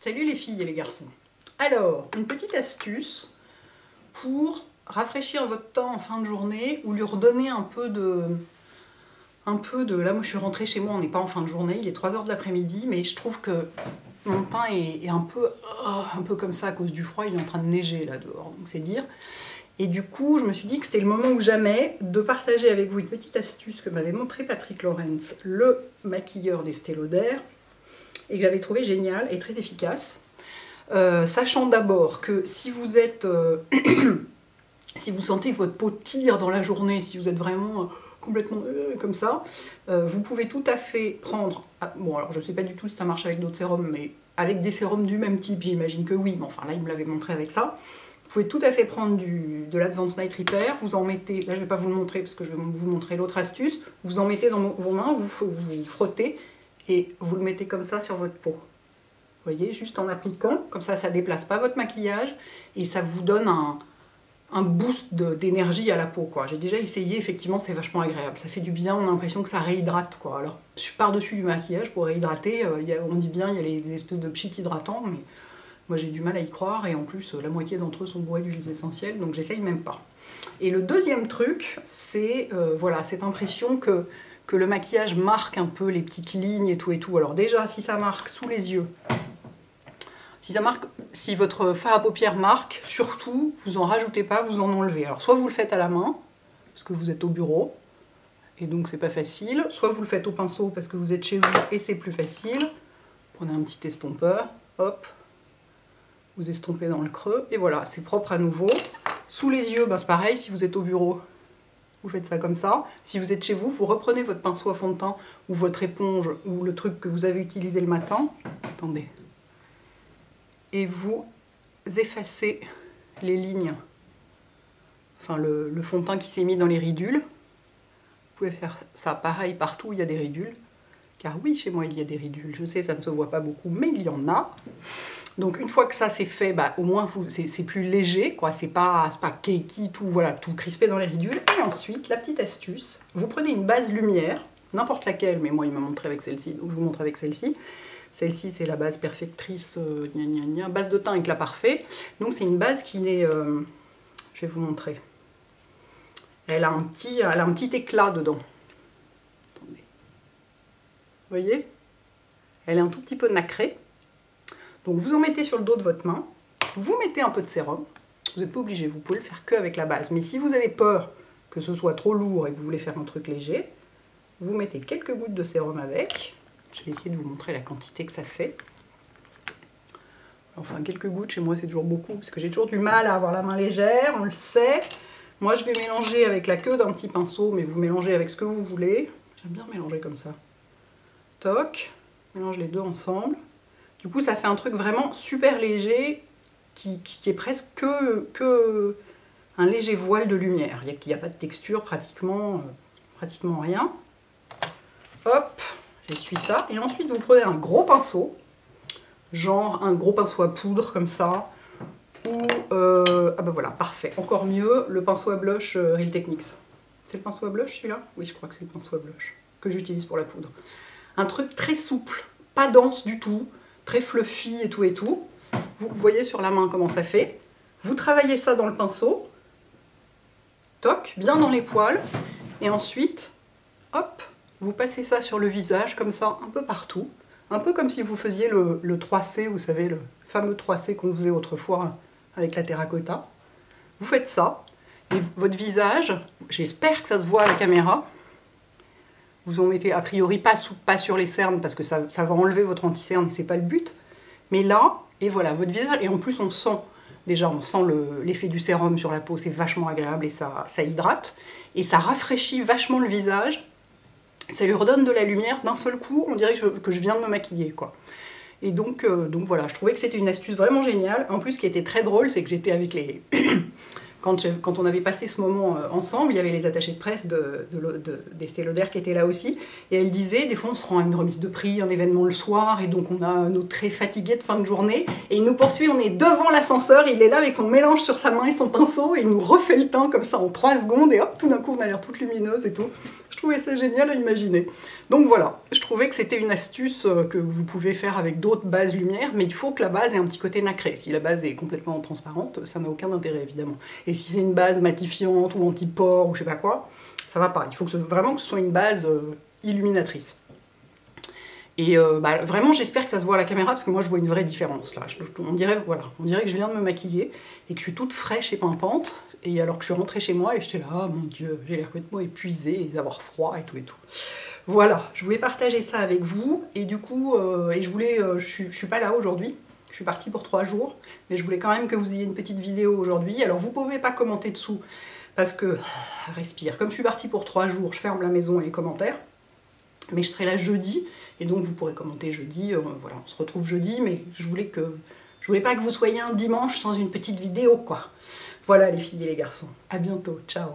Salut les filles et les garçons. Alors, une petite astuce pour rafraîchir votre temps en fin de journée ou lui redonner un peu de... Là, moi je suis rentrée chez moi, on n'est pas en fin de journée, il est 3 h de l'après-midi, mais je trouve que mon teint est un peu comme ça à cause du froid, il est en train de neiger là dehors, donc c'est dire. Et du coup, je me suis dit que c'était le moment ou jamais de partager avec vous une petite astuce que m'avait montré Patrick Lawrence, le maquilleur d'Estée Lauder, et que j'avais trouvé génial et très efficace. Sachant d'abord que si vous êtes... si vous sentez que votre peau tire dans la journée, si vous êtes vraiment complètement comme ça, vous pouvez tout à fait prendre... Bon, alors je ne sais pas du tout si ça marche avec d'autres sérums, mais avec des sérums du même type, j'imagine que oui, mais enfin là, il me l'avait montré avec ça. Vous pouvez tout à fait prendre de l'Advanced Night Repair, vous en mettez... Là, je ne vais pas vous le montrer parce que je vais vous montrer l'autre astuce. Vous en mettez dans vos mains, vous frottez et vous le mettez comme ça sur votre peau. Vous voyez, juste en appliquant, comme ça, ça ne déplace pas votre maquillage et ça vous donne un boost d'énergie à la peau, quoi. J'ai déjà essayé, effectivement, c'est vachement agréable. Ça fait du bien, on a l'impression que ça réhydrate, quoi. Alors, par-dessus du maquillage, pour réhydrater, on dit bien, il y a des espèces de pchites hydratants, mais moi j'ai du mal à y croire, et en plus, la moitié d'entre eux sont bourrés d'huiles essentielles, donc j'essaye même pas. Et le deuxième truc, c'est voilà, cette impression que le maquillage marque un peu les petites lignes et tout. Alors déjà, si ça marque sous les yeux, si votre fard à paupières marque, surtout, vous en rajoutez pas, vous en enlevez. Alors soit vous le faites à la main, parce que vous êtes au bureau, et donc c'est pas facile, soit vous le faites au pinceau parce que vous êtes chez vous et c'est plus facile. Prenez un petit estompeur, hop, vous estompez dans le creux, et voilà, c'est propre à nouveau. Sous les yeux, ben c'est pareil, si vous êtes au bureau, vous faites ça comme ça. Si vous êtes chez vous, vous reprenez votre pinceau à fond de teint, ou votre éponge, ou le truc que vous avez utilisé le matin. Attendez. Et vous effacez les lignes, enfin le fond de teint qui s'est mis dans les ridules. Vous pouvez faire ça pareil partout où il y a des ridules, car oui, chez moi il y a des ridules, je sais ça ne se voit pas beaucoup, mais il y en a. Donc une fois que ça c'est fait, bah, au moins c'est plus léger, quoi. C'est pas cakey, tout, voilà, tout crispé dans les ridules. Et ensuite, la petite astuce, vous prenez une base lumière, n'importe laquelle, mais moi il m'a montré avec celle-ci, donc je vous montre avec celle-ci. Celle-ci, c'est la base perfectrice, base de teint éclat parfait. Donc c'est une base qui est... je vais vous montrer. Elle a un petit éclat dedans. Attendez. Vous voyez? Elle est un tout petit peu nacrée. Donc vous en mettez sur le dos de votre main. Vous mettez un peu de sérum. Vous n'êtes pas obligé, vous pouvez le faire que avec la base. Mais si vous avez peur que ce soit trop lourd et que vous voulez faire un truc léger, vous mettez quelques gouttes de sérum avec. Je vais essayer de vous montrer la quantité que ça fait. Enfin, quelques gouttes, chez moi, c'est toujours beaucoup, parce que j'ai toujours du mal à avoir la main légère, on le sait. Moi, je vais mélanger avec la queue d'un petit pinceau, mais vous mélangez avec ce que vous voulez. J'aime bien mélanger comme ça. Toc, mélange les deux ensemble. Du coup, ça fait un truc vraiment super léger, qui est presque que un léger voile de lumière. Il n'y a pas de texture, pratiquement rien. Hop. J'essuie ça, et ensuite vous prenez un gros pinceau, genre un gros pinceau à poudre comme ça, ou, ah ben voilà, parfait, encore mieux, le pinceau à blush Real Techniques. C'est le pinceau à blush celui-là? Oui, je crois que c'est le pinceau à blush que j'utilise pour la poudre. Un truc très souple, pas dense du tout, très fluffy et tout et tout. Vous voyez sur la main comment ça fait. Vous travaillez ça dans le pinceau, toc, bien dans les poils, et ensuite, hop, vous passez ça sur le visage, comme ça, un peu partout. Un peu comme si vous faisiez le 3C, vous savez, le fameux 3C qu'on faisait autrefois avec la terracotta. Vous faites ça, et votre visage, j'espère que ça se voit à la caméra, vous en mettez a priori pas sur les cernes, parce que ça va enlever votre anti-cerne, et c'est pas le but. Mais là, et voilà, votre visage, et en plus on sent, déjà on sent l'effet du sérum sur la peau, c'est vachement agréable, et ça hydrate, et ça rafraîchit vachement le visage. Ça lui redonne de la lumière d'un seul coup, on dirait que je viens de me maquiller, quoi. Et donc voilà, je trouvais que c'était une astuce vraiment géniale. En plus, ce qui était très drôle, c'est que j'étais avec les... Quand on avait passé ce moment ensemble, il y avait les attachés de presse d'Estée Lauder qui étaient là aussi. Et elle disait, des fois on se rend à une remise de prix, un événement le soir, et donc on a nos traits fatigués de fin de journée. Et il nous poursuit, on est devant l'ascenseur, il est là avec son mélange sur sa main et son pinceau, et il nous refait le teint comme ça en 3 secondes, et hop, tout d'un coup on a l'air toute lumineuse et tout. Je trouvais ça génial à imaginer. Donc voilà, je trouvais que c'était une astuce que vous pouvez faire avec d'autres bases lumière, mais il faut que la base ait un petit côté nacré. Si la base est complètement transparente, ça n'a aucun intérêt évidemment. Et si c'est une base matifiante ou anti-pore ou je sais pas quoi, ça va pas. Il faut vraiment que ce soit une base illuminatrice. Et vraiment j'espère que ça se voit à la caméra parce que moi je vois une vraie différence là. On dirait que je viens de me maquiller et que je suis toute fraîche et pimpante. Et alors que je suis rentrée chez moi et j'étais là, oh mon Dieu, j'ai l'air complètement épuisée, d'avoir froid et tout et tout. Voilà, je voulais partager ça avec vous. Et du coup, je suis pas là aujourd'hui. Je suis partie pour 3 jours. Mais je voulais quand même que vous ayez une petite vidéo aujourd'hui. Alors vous pouvez pas commenter dessous parce que, respire. Comme je suis partie pour 3 jours, je ferme la maison et les commentaires. Mais je serai là jeudi. Et donc vous pourrez commenter jeudi. Voilà, on se retrouve jeudi. Mais je voulais pas que vous soyez un dimanche sans une petite vidéo, quoi. Voilà les filles et les garçons. À bientôt. Ciao.